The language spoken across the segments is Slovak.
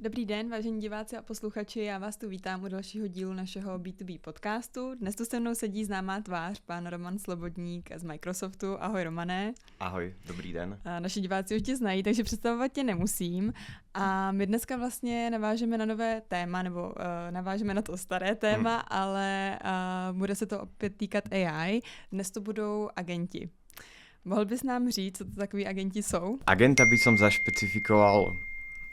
Dobrý den, vážení diváci a posluchači, já vás tu vítám u dalšího dílu našeho B2B podcastu. Dnes tu se mnou sedí známá tvář, pán Roman Slobodník z Microsoftu. Ahoj Romane. Ahoj, dobrý den. A naši diváci už tě znají, takže představovat tě nemusím. A my dneska vlastně navážeme na nové téma, nebo navážeme na to staré téma, ale bude se to opět týkat AI. Dnes to budou agenti. Mohl bys nám říct, co to takový agenti jsou? Agenta by som zašpecifikoval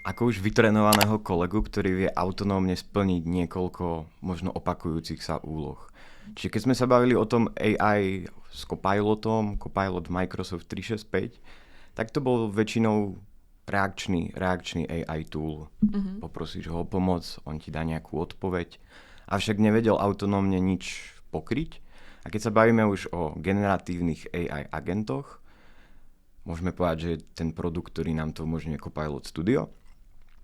ako už vytrenovaného kolegu, ktorý vie autonómne splniť niekoľko možno opakujúcich sa úloh. Čiže keď sme sa bavili o tom AI s Copilotom, Copilot Microsoft 365, tak to bol väčšinou reakčný AI tool. Poprosíš ho o pomoc, on ti dá nejakú odpoveď, avšak nevedel autonómne nič pokryť. A keď sa bavíme už o generatívnych AI agentoch, môžeme povedať, že je ten produkt, ktorý nám to umožňuje Copilot Studio.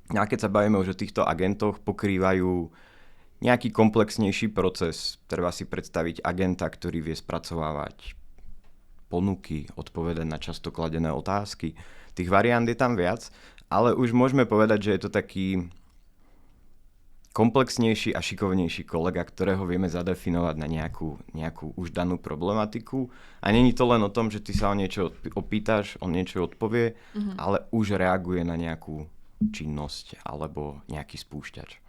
A keď sa bavíme už o týchto agentoch, pokrývajú nejaký komplexnejší proces. Treba si predstaviť agenta, ktorý vie spracovávať ponuky, odpovedať na často kladené otázky. Tých variant je tam viac, ale už môžeme povedať, že je to taký komplexnejší a šikovnejší kolega, ktorého vieme zadefinovať na nejakú už danú problematiku. A není to len o tom, že ty sa o niečo opýtaš, on niečo odpovie, ale už reaguje na nejakú činnosť alebo nejaký spúšťač.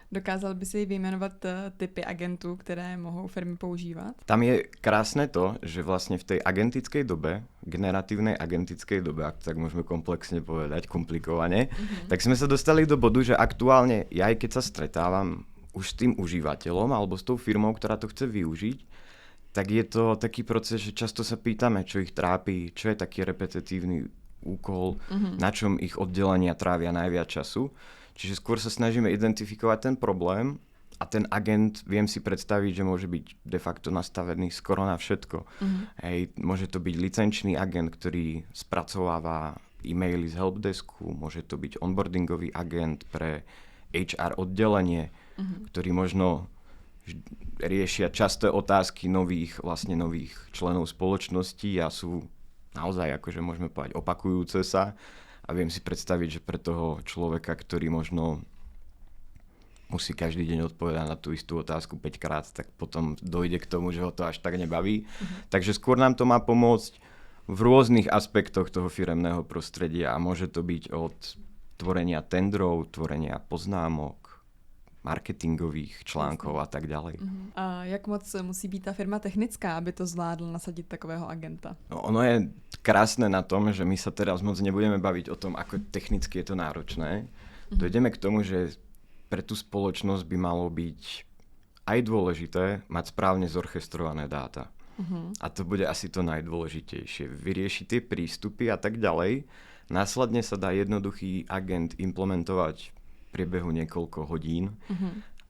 Dokázal by si vyjmenovat typy agentů, které mohou firmy používat? Tam je krásne to, že vlastne v tej agentickej dobe, generatívnej agentickej dobe, ak tak môžeme komplexne povedať, komplikovane, tak sme sa dostali do bodu, že aktuálne ja aj keď sa stretávam už s tým užívateľom alebo s tou firmou, ktorá to chce využiť, tak je to taký proces, že často sa pýtame, čo ich trápi, čo je taký repetitívny úkol, na čom ich oddelenia trávia najviac času. Čiže skôr sa snažíme identifikovať ten problém a ten agent, viem si predstaviť, že môže byť de facto nastavený skoro na všetko. Hej, môže to byť licenčný agent, ktorý spracováva e-maily z helpdesku, môže to byť onboardingový agent pre HR oddelenie, ktorý možno riešia časté otázky nových členov spoločnosti a sú naozaj, akože môžeme povedať, opakujúce sa. A viem si predstaviť, že pre toho človeka, ktorý možno musí každý deň odpovedať na tú istú otázku 5 krát, tak potom dojde k tomu, že ho to až tak nebaví. Takže skôr nám to má pomôcť v rôznych aspektoch toho firemného prostredia a môže to byť od tvorenia tendrov, tvorenia poznámok, marketingových článkov a tak ďalej. A jak moc musí být ta firma technická, aby to zvládla nasadit takového agenta? No, ono je krásne na tom, že my sa teraz moc nebudeme baviť o tom, ako technicky je to náročné. Dojdeme k tomu, že pre tú spoločnosť by malo byť aj dôležité mať správne zorchestrované dáta. A to bude asi to najdôležitejšie. Vyriešiť tie prístupy a tak ďalej. Následne sa dá jednoduchý agent implementovať priebehu niekoľko hodín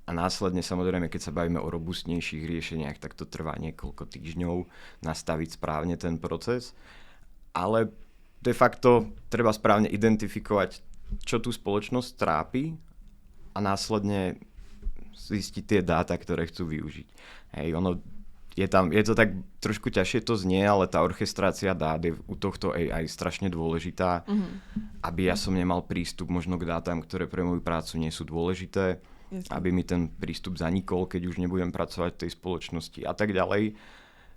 a následne samozrejme, keď sa bavíme o robustnejších riešeniach, tak to trvá niekoľko týždňov nastaviť správne ten proces, ale de facto treba správne identifikovať, čo tú spoločnosť trápi a následne zistiť tie dáta, ktoré chcú využiť. Hej, je to tak trošku ťažšie to znie, ale tá orchestrácia dát je u tohto AI strašne dôležitá, aby ja som nemal prístup možno k dátam, ktoré pre moju prácu nie sú dôležité, aby mi ten prístup zanikol, keď už nebudem pracovať v tej spoločnosti a tak ďalej.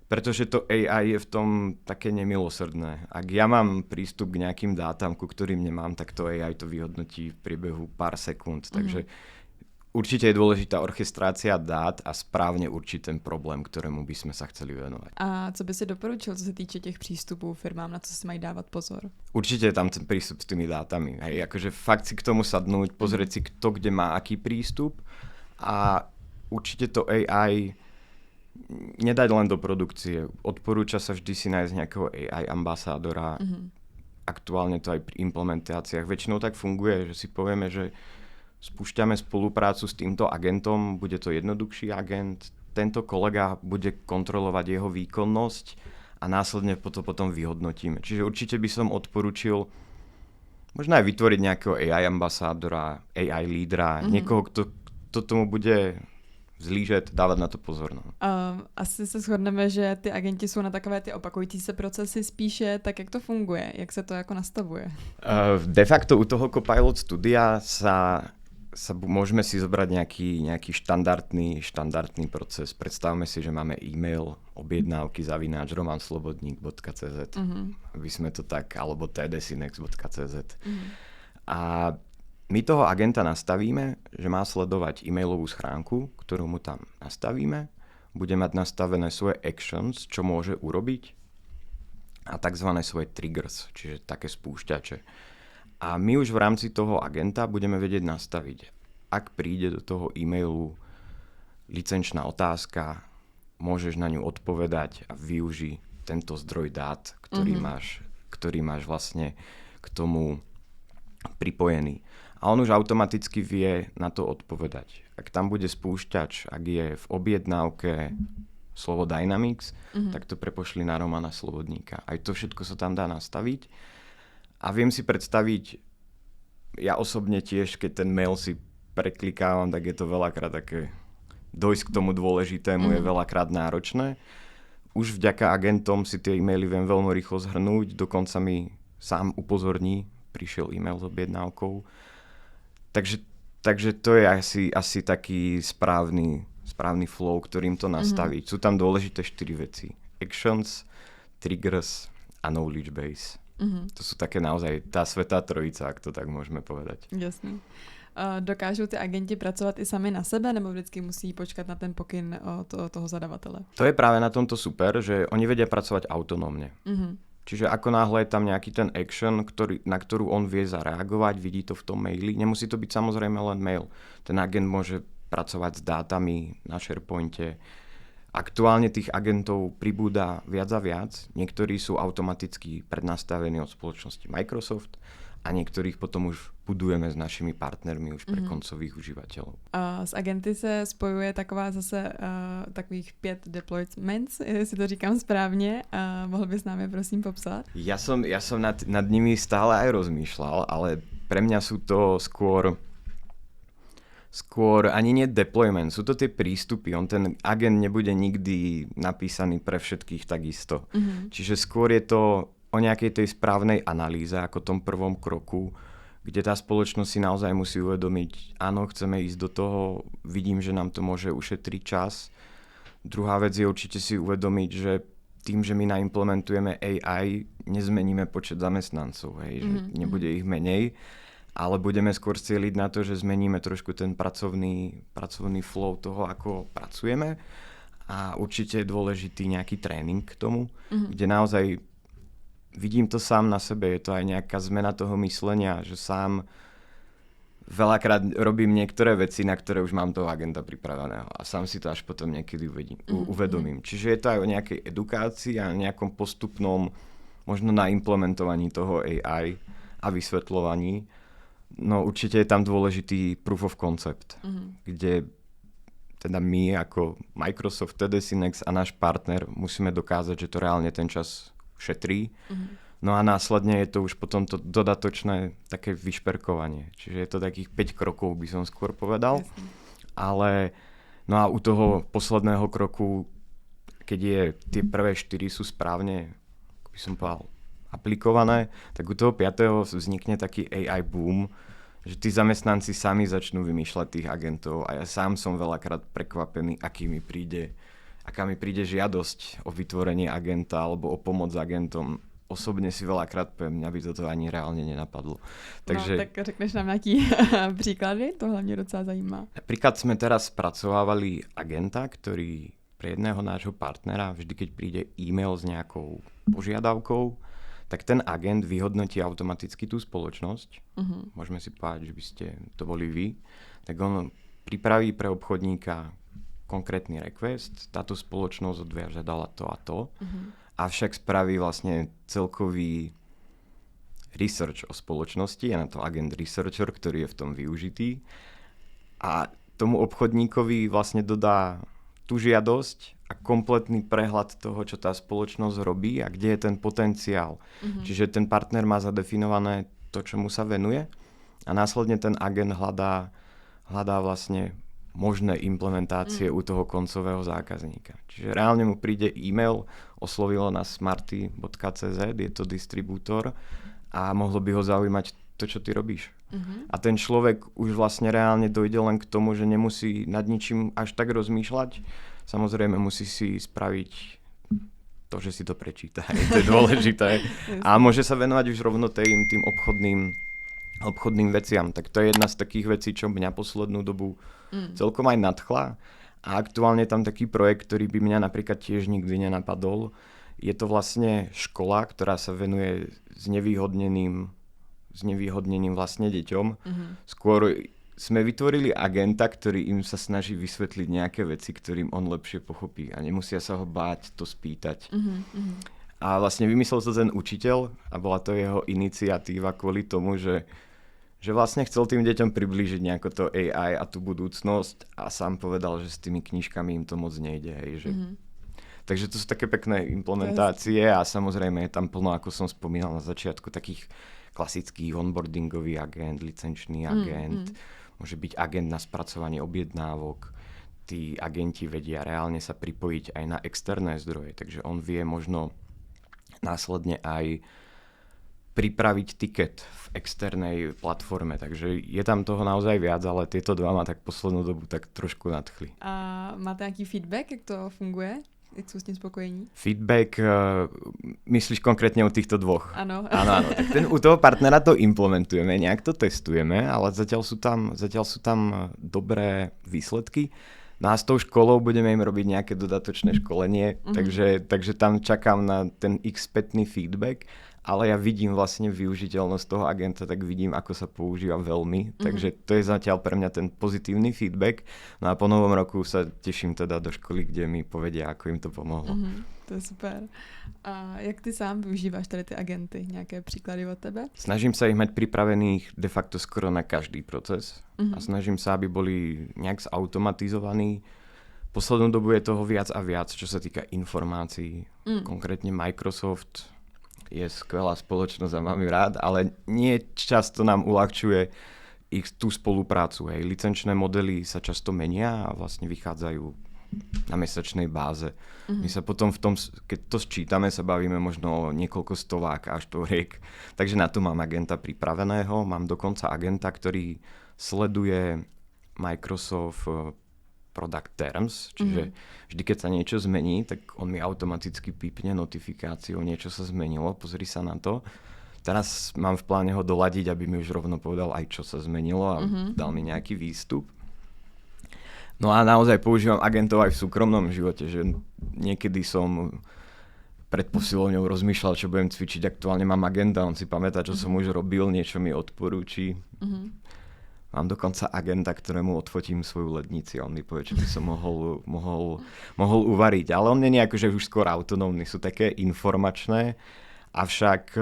Pretože to AI je v tom také nemilosrdné. Ak ja mám prístup k nejakým dátam, ku ktorým nemám, tak to AI to vyhodnotí v priebehu pár sekúnd. Takže určite je dôležitá orchestrácia dát a správne určiť ten problém, ktorému by sme sa chceli venovať. A co by si doporučil, co se týče těch přístupů firmám, na co si mají dávat pozor? Určite je tam ten prístup s tými dátami. Hej, akože fakt si k tomu sadnúť, pozrieť si kto kde má aký prístup a určite to AI nedať len do produkcie. Odporúča sa vždy si nájsť nejakého AI ambasádora. Aktuálne to aj pri implementáciách väčšinou tak funguje, že si povieme, že spúšťame spoluprácu s týmto agentom, bude to jednoduchší agent, tento kolega bude kontrolovať jeho výkonnosť a následne to potom vyhodnotíme. Čiže určite by som odporučil možno aj vytvoriť nejakého AI ambasádora, AI lídra, niekoho, kto tomu bude vzlížet, dávat na to pozor. No. Asi se shodneme, že ty agenti jsou na takové ty opakující se procesy spíše, tak jak to funguje? Jak se to jako nastavuje? De facto u toho Copilot Studia môžeme si zobrať nejaký štandardný proces. Predstavme si, že máme e-mail objednávky @romanslobodnik.cz aby sme to tak, alebo tdsynex.cz. A my toho agenta nastavíme, že má sledovať e-mailovú schránku, ktorú mu tam nastavíme, bude mať nastavené svoje actions, čo môže urobiť, a takzvané svoje triggers, čiže také spúšťače. A my už v rámci toho agenta budeme vedieť nastaviť, ak príde do toho e-mailu licenčná otázka, môžeš na ňu odpovedať a využij tento zdroj dát, ktorý máš vlastne k tomu pripojený. A on už automaticky vie na to odpovedať. Ak tam bude spúšťač, ak je v objednávke slovo Dynamics, tak to prepošli na Romana Slobodníka. Aj to všetko sa tam dá nastaviť. A viem si predstaviť, ja osobne tiež, keď ten mail si preklikávam, tak je to veľakrát také, dojsť k tomu dôležitému je veľakrát náročné. Už vďaka agentom si tie e-maily viem veľmi rýchlo zhrnúť, dokonca mi sám upozorní, prišiel e-mail s objednávkou. Takže to je asi taký správny flow, ktorým to nastaviť. Sú tam dôležité 4 veci. Actions, triggers a knowledge base. To sú také naozaj tá svätá trojica, ak to tak môžeme povedať. Jasný. Dokážou ty agenti pracovat i sami na sebe, nebo vždycky musí počkat na ten pokyn od toho zadavatele? To je práve na tomto super, že oni vedia pracovať autonómne. Čiže ako náhle je tam nejaký ten action, na ktorú on vie zareagovať, vidí to v tom maili. Nemusí to byť samozrejme len mail. Ten agent môže pracovať s dátami na SharePointe. Aktuálne tých agentov pribúda viac a viac. Niektorí sú automaticky prednastavení od spoločnosti Microsoft a niektorých potom už budujeme s našimi partnermi už pre koncových užívateľov. S agenty se spojuje taková zase takových 5 deployments, jestli to říkám správně. Mohl bys nám je prosím popsat? Ja som nad nimi stále aj rozmýšľal, ale pre mňa sú to skôr ani nie deployment, sú to tie prístupy. Ten agent nebude nikdy napísaný pre všetkých takisto. Čiže skôr je to o nejakej tej správnej analýze ako tom prvom kroku, kde tá spoločnosť si naozaj musí uvedomiť, áno, chceme ísť do toho, vidím, že nám to môže ušetriť čas. Druhá vec je určite si uvedomiť, že tým, že my naimplementujeme AI, nezmeníme počet zamestnancov, že nebude ich menej, ale budeme skôr cieliť na to, že zmeníme trošku ten pracovný flow toho, ako pracujeme, a určite je dôležitý nejaký tréning k tomu, kde naozaj vidím to sám na sebe, je to aj nejaká zmena toho myslenia, že sám veľakrát robím niektoré veci, na ktoré už mám toho agenta pripraveného a sám si to až potom niekedy uvedomím. Čiže je to aj o nejakej edukácii a nejakom postupnom, možno na implementovaní toho AI a vysvetľovaní. No určite je tam dôležitý proof of concept, kde teda my ako Microsoft, tdsynex a náš partner musíme dokázať, že to reálne ten čas šetrí. No a následne je to už potom to dodatočné také vyšperkovanie. Čiže je to takých 5 krokov, by som skôr povedal. Ale no a u toho posledného kroku, keď tie prvé 4 sú správne, ako by som povedal, aplikované, tak u toho 5. vznikne taký AI boom, že tí zamestnanci sami začnú vymýšľať tých agentov a ja sám som veľakrát prekvapený, aká mi príde žiadosť o vytvorenie agenta alebo o pomoc agentom. Osobne si veľakrát poviem, mňa by toto ani reálne nenapadlo. Takže, no, tak řekneš nám nejaký príklady? To hlavne docela zajímá. Napríklad sme teraz spracovávali agenta, ktorý pre jedného nášho partnera, vždy keď príde e-mail s nejakou požiadavkou, tak ten agent vyhodnotí automaticky tú spoločnosť. Môžeme si povedať, že by ste to boli vy. Tak on pripraví pre obchodníka konkrétny request, táto spoločnosť od vás žiadala to a to, avšak spraví vlastne celkový research o spoločnosti, je na to agent researcher, ktorý je v tom využitý a tomu obchodníkovi vlastne dodá tú žiadosť a kompletný prehľad toho, čo tá spoločnosť robí a kde je ten potenciál. Čiže ten partner má zadefinované to, čomu sa venuje a následne ten agent hľadá vlastne možné implementácie u toho koncového zákazníka. Čiže reálne mu príde e-mail, oslovilo nás smarty.cz, je to distribútor a mohlo by ho zaujímať to, čo ty robíš. A ten človek už vlastne reálne dojde len k tomu, že nemusí nad ničím až tak rozmýšľať. Samozrejme musí si spraviť to, že si to prečíta. To je dôležité. A môže sa venovať už rovno tým obchodným veciam. Tak to je jedna z takých vecí, čo mňa poslednú dobu celkom aj nadchla. A aktuálne je tam taký projekt, ktorý by mňa napríklad tiež nikdy nenapadol. Je to vlastne škola, ktorá sa venuje znevýhodneným vlastne deťom. Skôr sme vytvorili agenta, ktorý im sa snaží vysvetliť nejaké veci, ktorým on lepšie pochopí a nemusia sa ho báť to spýtať. A vlastne vymyslel to ten učiteľ a bola to jeho iniciatíva kvôli tomu, že vlastne chcel tým deťom priblížiť nejako to AI a tú budúcnosť a sám povedal, že s tými knižkami im to moc nejde. Takže to sú také pekné implementácie a samozrejme je tam plno, ako som spomínal na začiatku, takých klasických onboardingový agent, licenčný agent, môže byť agent na spracovanie objednávok. Tí agenti vedia reálne sa pripojiť aj na externé zdroje, takže on vie možno následne aj pripraviť tiket v externej platforme, takže je tam toho naozaj viac, ale tieto dva ma tak poslednú dobu tak trošku nadchli. A máte nějaký feedback, jak to funguje? Jak sú s tým spokojení? Feedback, myslíš konkrétne o týchto dvoch? Áno. Áno. Tak u toho partnera to implementujeme, nejak to testujeme, ale zatiaľ sú tam dobré výsledky. No a s tou školou budeme im robiť nejaké dodatočné školenie, takže tam čakám na ten spätný feedback, ale ja vidím vlastne využiteľnosť toho agenta, tak vidím, ako sa používa veľmi. Takže to je zatiaľ pre mňa ten pozitívny feedback. No a po novom roku sa teším teda do školy, kde mi povedia, ako im to pomohlo. To je super. A jak ty sám využíváš tady ty agenty? Nějaké příklady od tebe? Snažím sa ich mať pripravených de facto skoro na každý proces. A snažím sa, aby boli nejak zautomatizovaní. Poslednú dobu je toho viac a viac, čo sa týka informácií. Konkrétne Microsoft je skvelá spoločnosť a mám ju rád, ale nie často nám uľahčuje tú spoluprácu. Licenčné modely sa často menia a vlastne vychádzajú na mesačnej báze. My sa potom keď to sčítame, sa bavíme možno o niekoľko stovák až toriek. Takže na to mám agenta pripraveného. Mám dokonca agenta, ktorý sleduje Microsoft Product Terms, čiže vždy, keď sa niečo zmení, tak on mi automaticky pípne notifikáciu, niečo sa zmenilo, pozri sa na to. Teraz mám v pláne ho doladiť, aby mi už rovno povedal aj, čo sa zmenilo a dal mi nejaký výstup. No a naozaj používam agentov aj v súkromnom živote, že niekedy som pred posilovňou rozmýšľal, čo budem cvičiť, aktuálne mám agenta, on si pamätá, čo som už robil, niečo mi odporúči. Mám dokonca agenta, ktorému odfotím svoju lednici a on mi povie, čo by som mohol uvariť. Ale on nie je akože už skôr autonómny, sú také informačné, avšak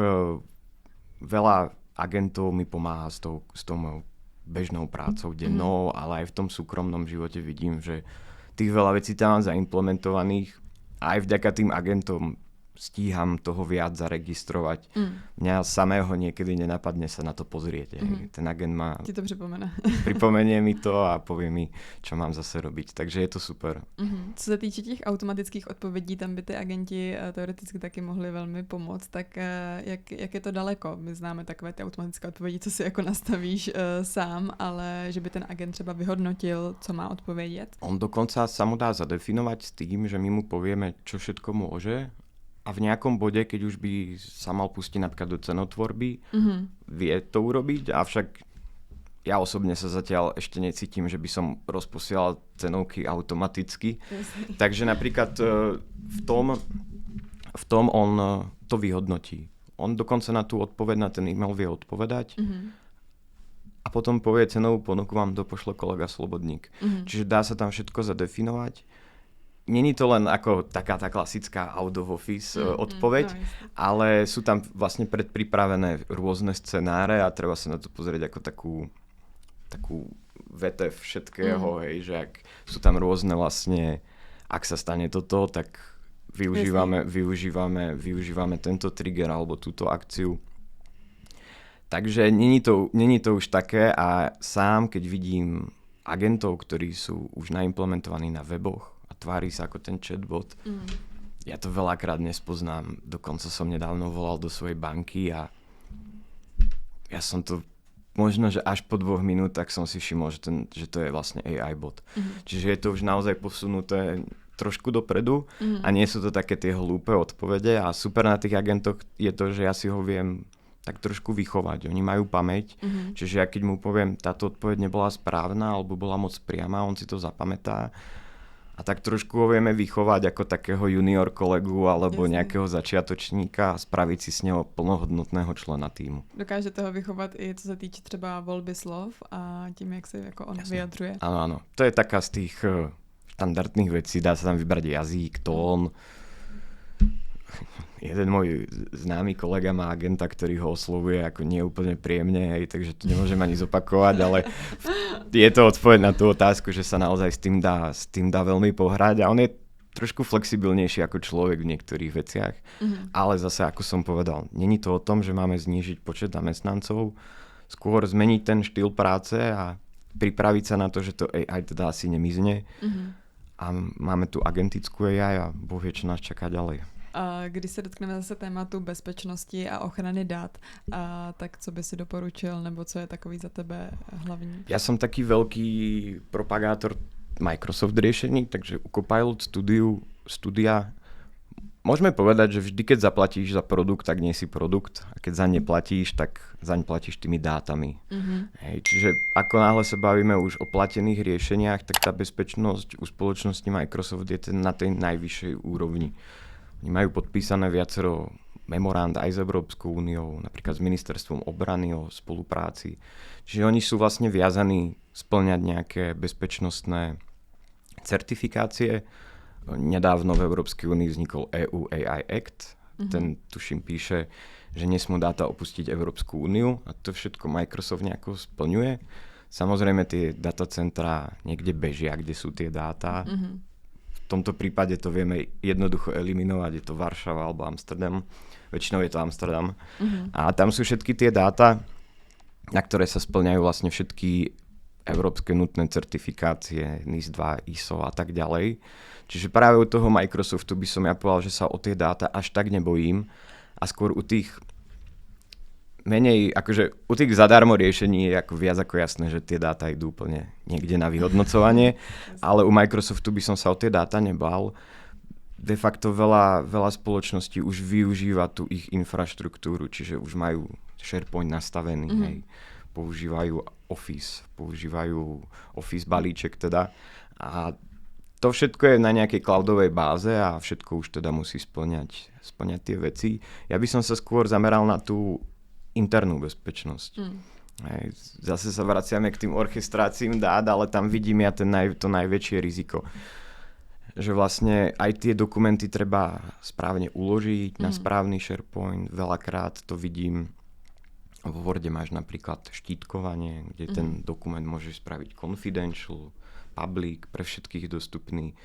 veľa agentov mi pomáha s tou mojou bežnou prácou dennou, ale aj v tom súkromnom živote vidím, že tých veľa vecí tam mám zaimplementovaných a aj vďaka tým agentom stíham toho viac zaregistrovať. Mňa samého niekedy nenapadne sa na to pozrieť. Ten agent ma... Ti to připomene. Pripomenie mi to a povie mi, čo mám zase robiť. Takže je to super. Co se týče těch automatických odpovědí, tam by ty agenti teoreticky taky mohli velmi pomoct. Tak jak je to daleko? My známe takové ty automatické odpovědi, co si jako nastavíš sám, ale že by ten agent třeba vyhodnotil, co má odpovědět? On dokonca sa mu dá zadefinovať s tým, že my mu povieme, čo všetko môže. A v nejakom bode, keď už by sa mal pustiť napríklad do cenotvorby, vie to urobiť, avšak ja osobne sa zatiaľ ešte necítim, že by som rozposielal cenovky automaticky. Takže napríklad v tom on to vyhodnotí. On dokonca na tú odpoveď, na ten e-mail vie odpovedať a potom povie cenovú ponuku, vám to pošle kolega Slobodník. Čiže dá sa tam všetko zadefinovať. Není to len ako taká tá klasická out of office odpoveď, ale sú tam vlastne predpripravené rôzne scenáre a treba sa na to pozrieť ako takú vetev všetkého, že ak sú tam rôzne vlastne, ak sa stane toto, tak využívame tento trigger alebo túto akciu. Takže není to už také a sám, keď vidím agentov, ktorí sú už naimplementovaní na weboch a tvári sa ako ten chatbot. Ja to veľakrát nespoznám. Dokonca som nedávno volal do svojej banky a ja som to možno, že až po 2 minútach som si všimol, že to je vlastne AI bot. Čiže je to už naozaj posunuté trošku dopredu a nie sú to také tie hlúpe odpovede a super na tých agentoch je to, že ja si ho viem tak trošku vychovať. Oni majú pamäť, čiže ja keď mu poviem, táto odpoveď nebola správna alebo bola moc priama, on si to zapamätá a tak trošku ho vieme vychovať ako takého junior kolegu alebo nejakého začiatočníka a spraviť si s neho plnohodnotného člena týmu. Dokážete ho vychovat i co se týče třeba volby slov a tím, jak se jako on vyjadřuje. Áno. To je taká z tých štandardných vecí. Dá sa tam vybrať jazyk, tón. Jeden môj známy kolega má agenta, ktorý ho oslovuje ako nie úplne príjemne, hej, takže to nemôžem ani zopakovať, ale je to odpoveď na tú otázku, že sa naozaj s tým dá veľmi pohrať a on je trošku flexibilnejší ako človek v niektorých veciach, ale zase, ako som povedal, není to o tom, že máme znížiť počet zamestnancov, skôr zmeniť ten štýl práce a pripraviť sa na to, že to AI teda asi nemizne a máme tu agentickú AI a Boh vie, čo nás čaká ďalej. Když se dotkneme zase tématu bezpečnosti a ochrany dat, tak co by si doporučil, nebo co je takový za tebe hlavní? Ja som taký veľký propagátor Microsoft riešení, takže u Copilot Studia môžeme povedať, že vždy, keď zaplatíš za produkt, tak nie si produkt a keď zaň neplatíš, tak zaň platíš tými dátami. Hej, čiže ako náhle sa bavíme už o platených riešeniach, tak tá bezpečnosť u spoločnosti Microsoft je na tej najvyššej úrovni. Oni majú podpísané viacero memorand aj s Európskou úniou, napríklad s Ministerstvom obrany o spolupráci. Čiže oni sú vlastne viazaní spĺňať nejaké bezpečnostné certifikácie. Nedávno v Európskej únii vznikol EU AI Act. Ten tuším píše, že nesmú dáta opustiť Európsku úniu a to všetko Microsoft nejako splňuje. Samozrejme tie datacentrá niekde bežia, kde sú tie dáta. V tomto prípade to vieme jednoducho eliminovať, je to Varšava alebo Amsterdam. Väčšinou je to Amsterdam. A tam sú všetky tie dáta, na ktoré sa splňajú vlastne všetky európske nutné certifikácie, NIS2, ISO a tak ďalej. Čiže práve u toho Microsoftu by som ja povedal, že sa o tie dáta až tak nebojím a skôr u tých menej, akože u tých zadarmo riešení je ako viac ako jasné, že tie dáta idú úplne niekde na vyhodnocovanie, ale u Microsoftu by som sa o tie dáta nebal. De facto veľa spoločností už využíva tú ich infraštruktúru, čiže už majú SharePoint nastavený, hej. Používajú Office balíček teda a to všetko je na nejakej cloudovej báze a všetko už teda musí spĺňať tie veci. Ja by som sa skôr zameral na tú internú bezpečnosť. Zase sa vraciame k tým orchestráciám dát, ale tam vidím ja to najväčšie riziko. Že vlastne aj tie dokumenty treba správne uložiť na správny SharePoint. Veľakrát to vidím. Vo Worde máš napríklad štítkovanie, kde ten dokument môžeš spraviť confidential, public, pre všetkých dostupný.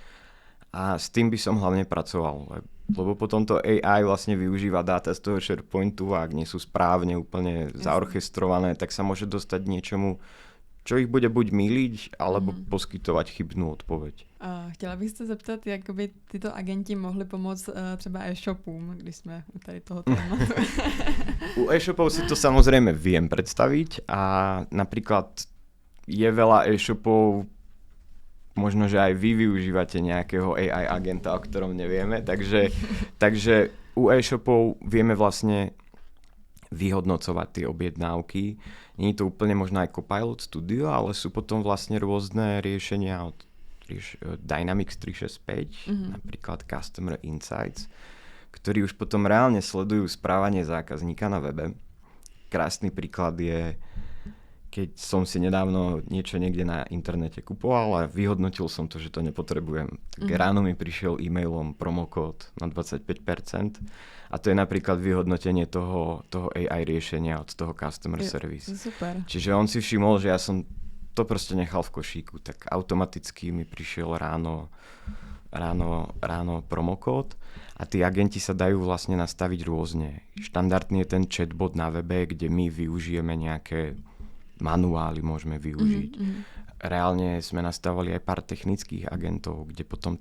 A s tým by som hlavne pracoval, lebo potom to AI vlastne využíva dáta z toho SharePointu a ak nie sú správne úplne zaorchestrované, tak sa môže dostať niečomu, čo ich bude buď mýliť, alebo poskytovať chybnú odpoveď. Chtěla bych se zeptat, jak by tyto agenti mohli pomoct třeba e-shopům, když jsme u tady toho tématu. U e-shopov si to samozrejme viem predstaviť a napríklad je veľa e-shopov, možno, že aj vy využívate nejakého AI agenta, o ktorom nevieme, takže u e-shopov vieme vlastne vyhodnocovať tie objednávky. Nie je to úplne možno aj Copilot Studio, ale sú potom vlastne rôzne riešenia od Dynamics 365, napríklad Customer Insights, ktorí už potom reálne sledujú správanie zákazníka na webe. Krásny príklad je, keď som si nedávno niečo niekde na internete kupoval a vyhodnotil som to, že to nepotrebujem. Tak ráno mi prišiel e-mailom promokód na 25% a to je napríklad vyhodnotenie toho AI riešenia od toho Customer Service. Super. Čiže on si všimol, že ja som to proste nechal v košíku, tak automaticky mi prišiel ráno promokód a tí agenti sa dajú vlastne nastaviť rôzne. Štandardný je ten chatbot na webe, kde my využijeme nejaké manuály, môžeme využiť. reálne sme nastavovali aj pár technických agentov, kde potom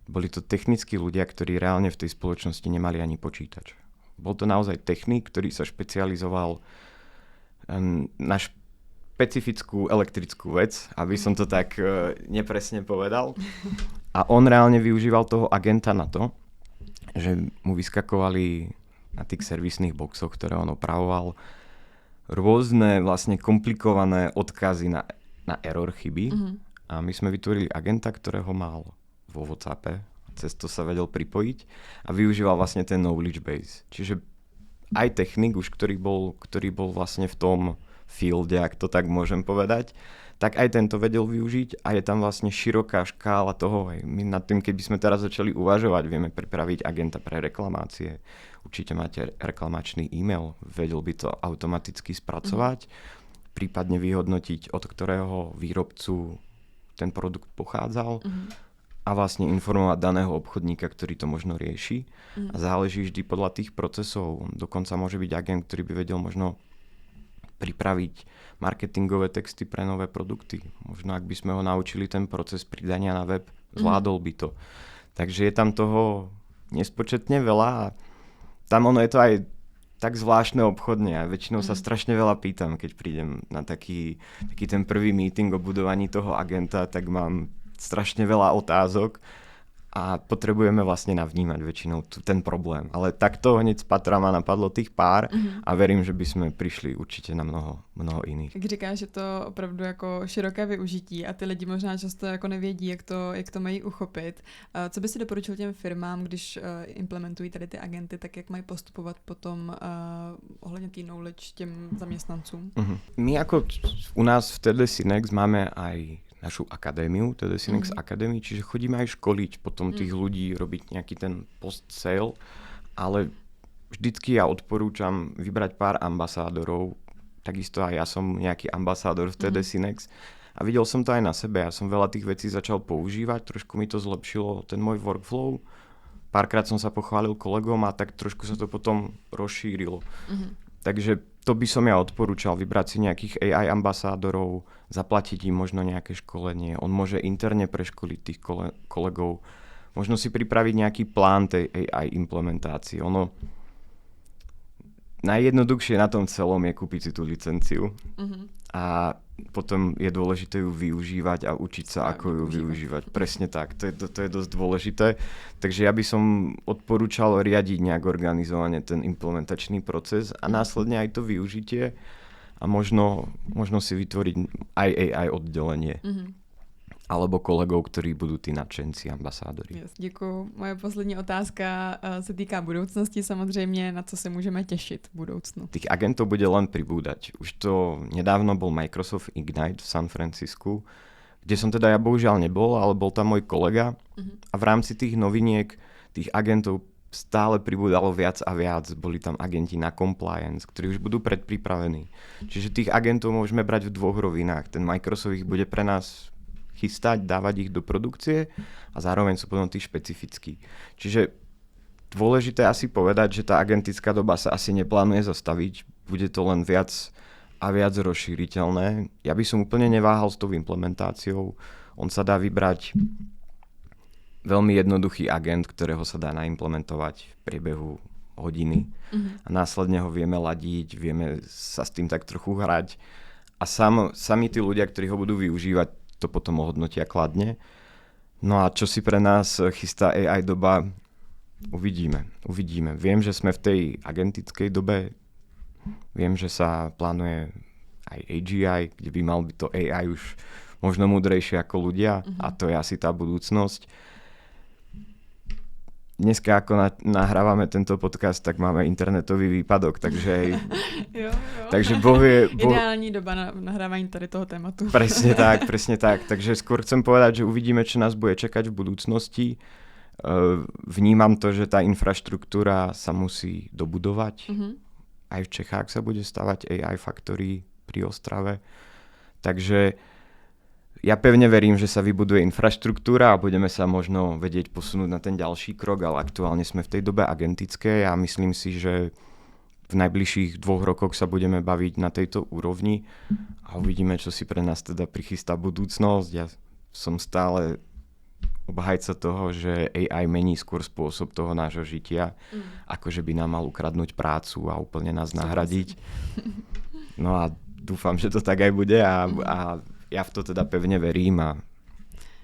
boli to technickí ľudia, ktorí reálne v tej spoločnosti nemali ani počítač. Bol to naozaj technik, ktorý sa špecializoval na špecifickú elektrickú vec, aby som to tak nepresne povedal. A on reálne využíval toho agenta na to, že mu vyskakovali na tých servisných boxoch, ktoré on opravoval, rôzne vlastne komplikované odkazy na error chyby. A my sme vytvorili agenta, ktorého mal vo WhatsAppe, cez to sa vedel pripojiť a využíval vlastne ten knowledge base. Čiže aj technik už, ktorý bol vlastne v tom fielde, ak to tak môžem povedať, tak aj tento vedel využiť a je tam vlastne široká škála toho. My nad tým, keby sme teraz začali uvažovať, vieme pripraviť agenta pre reklamácie. Určite máte reklamačný e-mail, vedel by to automaticky spracovať, prípadne vyhodnotiť, od ktorého výrobcu ten produkt pochádzal a vlastne informovať daného obchodníka, ktorý to možno rieši. A záleží vždy podľa tých procesov. Dokonca môže byť agent, ktorý by vedel možno pripraviť marketingové texty pre nové produkty. Možno ak by sme ho naučili ten proces pridania na web, zvládol by to. Takže je tam toho nespočetne veľa a tam ono je to aj tak zvláštne obchodne a väčšinou sa strašne veľa pýtam, keď prídem na taký ten prvý meeting o budovaní toho agenta, tak mám strašne veľa otázok a potrebujeme vlastne navnímať väčšinou ten problém. Ale takto hneď z patra ma napadlo tých pár a verím, že by sme prišli určitě na mnoho jiných. Jak říkáš, že to opravdu jako široké využití a ty lidi možná často jako nevědí, jak to mají uchopit. Co by si doporučil těm firmám, když implementují tady ty agenty, tak jak mají postupovat potom ohledně té knowledge těm zaměstnancům? My jako u nás v TD Synex máme aj našu akadémiu, TD Synex Academy, čiže chodíme aj školiť potom tých ľudí, robiť nejaký ten post-sale, ale vždycky ja odporúčam vybrať pár ambasádorov, takisto aj ja som nejaký ambasádor v TD Synex a videl som to aj na sebe, ja som veľa tých vecí začal používať, trošku mi to zlepšilo ten môj workflow, párkrát som sa pochválil kolegom a tak trošku sa to potom rozšírilo. Takže to by som ja odporúčal, vybrať si nejakých AI ambasádorov, zaplatiť im možno nejaké školenie. On môže interne preškoliť tých kolegov, možno si pripraviť nejaký plán tej AI implementácie. Ono najjednoduchšie na tom celom je kúpiť si tú licenciu a potom je dôležité ju využívať a učiť sa, ako ju využívať. Presne tak, to je dosť dôležité. Takže ja by som odporúčal riadiť nejak organizovane ten implementačný proces a následne aj to využitie a možno si vytvoriť aj AI oddelenie. Alebo kolegov, ktorí budú tí nadšenci, ambasádori. Yes, děkuju. Moje poslední otázka se týká budoucnosti samozřejmě. Na co se můžeme těšit v budoucnu? Tých agentov bude len pribúdať. Už to nedávno bol Microsoft Ignite v San Francisku, kde som teda ja bohužiaľ nebol, ale bol tam môj kolega a v rámci tých noviniek tých agentov stále pribúdalo viac a viac. Boli tam agenti na compliance, ktorí už budú predpripravení. Čiže tých agentov môžeme brať v dvoch rovinách. Ten Microsoft ich bude pre nás chystať, dávať ich do produkcie a zároveň sú potom tí špecifickí. Čiže dôležité asi povedať, že tá agentická doba sa asi neplánuje zastaviť, bude to len viac a viac rozšíriteľné. Ja by som úplne neváhal s tou implementáciou. On sa dá vybrať veľmi jednoduchý agent, ktorého sa dá naimplementovať v priebehu hodiny a následne ho vieme ladiť, vieme sa s tým tak trochu hrať a sami tí ľudia, ktorí ho budú využívať, to potom ohodnotia kladne. No a čo si pre nás chystá AI doba, uvidíme. Viem, že sme v tej agentickej dobe, viem, že sa plánuje aj AGI, kde by mal byť to AI už možno múdrejšie ako ľudia a to je asi tá budúcnosť. Dneska, ako nahrávame tento podcast, tak máme internetový výpadok, takže jo. Takže Boh je... Ideální doba na nahrávání tady toho tématu. Presne tak. Takže skôr chcem povedať, že uvidíme, čo nás bude čakať v budúcnosti. Vnímam to, že tá infraštruktúra sa musí dobudovať. Aj v Čechách sa bude stavať AI Factory pri Ostrave. Takže ja pevne verím, že sa vybuduje infraštruktúra a budeme sa možno vedieť posunúť na ten ďalší krok, ale aktuálne sme v tej dobe agentické a myslím si, že v najbližších 2 rokoch sa budeme baviť na tejto úrovni a uvidíme, čo si pre nás teda prichystá budúcnosť. Ja som stále obhajca toho, že AI mení skôr spôsob toho nášho žitia, ako že by nám mal ukradnúť prácu a úplne nás nahradiť. No a dúfam, že to tak aj bude a ja v to teda pevne verím a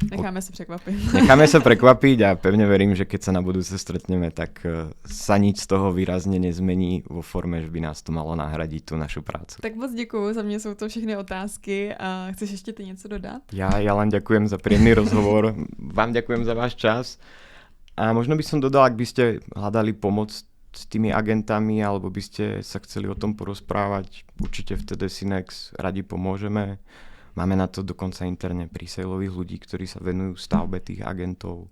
necháme sa prekvapiť. Necháme sa prekvapiť a pevne verím, že keď sa na budúce stretneme, tak sa nič z toho výrazne nezmení vo forme, že by nás to malo nahradiť tú našu prácu. Tak moc děkuju, za mě jsou to všechny otázky. A chceš ještě ty něco dodat? Ja len ďakujem za príjemný rozhovor. Vám ďakujem za váš čas. A možno by som dodal, ak by ste hľadali pomoc s tými agentami, alebo by ste sa chceli o tom porozprávať, určite v TD Synex radi pomôžeme. Máme na to dokonca interne presaleových ľudí, ktorí sa venujú stavbe tých agentov.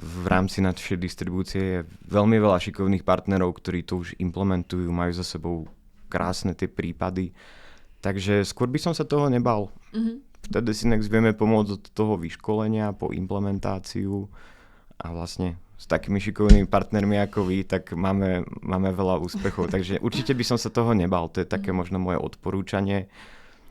V rámci našej distribúcie je veľmi veľa šikovných partnerov, ktorí to už implementujú, majú za sebou krásne tie prípady. Takže skôr by som sa toho nebal. V TD Synex vieme pomôcť od toho vyškolenia po implementáciu a vlastne s takými šikovnými partnermi ako vy, tak máme veľa úspechov. Takže určite by som sa toho nebal. To je také možno moje odporúčanie.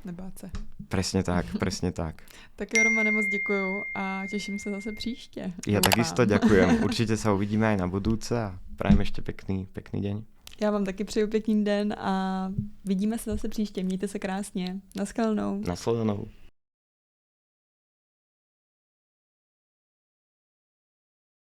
Nebát se. Presne tak, presne tak. Tak jo, Romane, moc děkuju a těším se zase příště. Ja takisto ďakujem. Určite sa uvidíme aj na budúce a prajem ešte pekný deň. Já vám taky přeju pěkný den a vidíme se zase příště. Mějte se krásně. Naschledanou. Nasledanou.